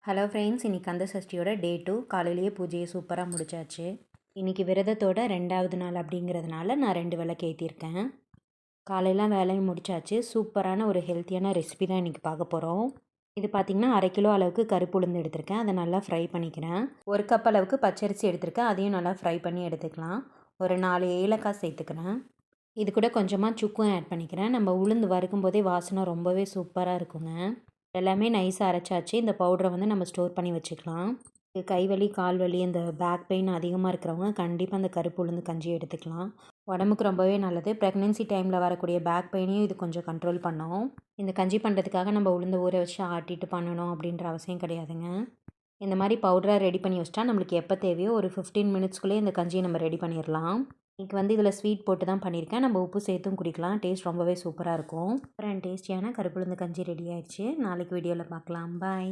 Hello friends, இன்றைக்கி கந்த சஷ்டியோட டே 2 காலையிலேயே பூஜையை சூப்பராக முடிச்சாச்சு. இன்றைக்கி விரதத்தோட 2வது நாள் அப்படிங்கிறதுனால நான் 2 விளக்கு ஏற்றிருக்கேன். காலையெல்லாம் வேலையும் முடிச்சாச்சு. சூப்பரான ஒரு ஹெல்த்தியான ரெசிபி தான் இன்றைக்கி பார்க்க போகிறோம். இது பார்த்திங்கன்னா 1/2 கிலோ அளவுக்கு கருப்பு உளுந்து எடுத்திருக்கேன். அதை நல்லா ஃப்ரை பண்ணிக்கிறேன். 1 கப் அளவுக்கு பச்சரிசி எடுத்திருக்கேன். அதையும் நல்லா ஃப்ரை பண்ணி எடுத்துக்கலாம். ஒரு 4 ஏலக்காய் சேர்த்துக்கிறேன். இது கூட கொஞ்சமாக சுக்கும் ஆட் பண்ணிக்கிறேன். நம்ம உளுந்து வறுக்கும் போதே வாசனை ரொம்பவே சூப்பராக இருக்குங்க. எல்லாமே நைஸாக அரைச்சாச்சு. இந்த பவுடரை வந்து நம்ம ஸ்டோர் பண்ணி வச்சுக்கலாம். கை வலி, கால் வலி, இந்த பேக் பெயின் அதிகமாக இருக்கிறவங்க கண்டிப்பாக அந்த கருப்பு உளுந்து கஞ்சி எடுத்துக்கலாம். உடம்புக்கு ரொம்பவே நல்லது. ப்ரெக்னென்சி டைமில் வரக்கூடிய பேக் பெயினையும் இது கொஞ்சம் கண்ட்ரோல் பண்ணும். இந்த கஞ்சி பண்ணுறதுக்காக நம்ம உளுந்து ஊற வச்சு ஆட்டிட்டு பண்ணணும் அப்படின்ற அவசியம் கிடையாதுங்க. இந்த மாதிரி பவுடராக ரெடி பண்ணி வச்சிட்டா நம்மளுக்கு எப்போ தேவையோ ஒரு 15 மினிட்ஸ்க்குள்ளே இந்த கஞ்சியை நம்ம ரெடி பண்ணிடலாம். இன்றைக்கி வந்து இதில் ஸ்வீட் போட்டு தான் பண்ணியிருக்கேன். நம்ம உப்பு சேர்த்தும் குடிக்கலாம். டேஸ்ட் ரொம்பவே சூப்பராக இருக்கும். அப்புறம் டேஸ்டியான கருப்புளுந்து கஞ்சி ரெடி ஆயிடுச்சு. நாளைக்கு வீடியோவில் பார்க்கலாம். பாய்.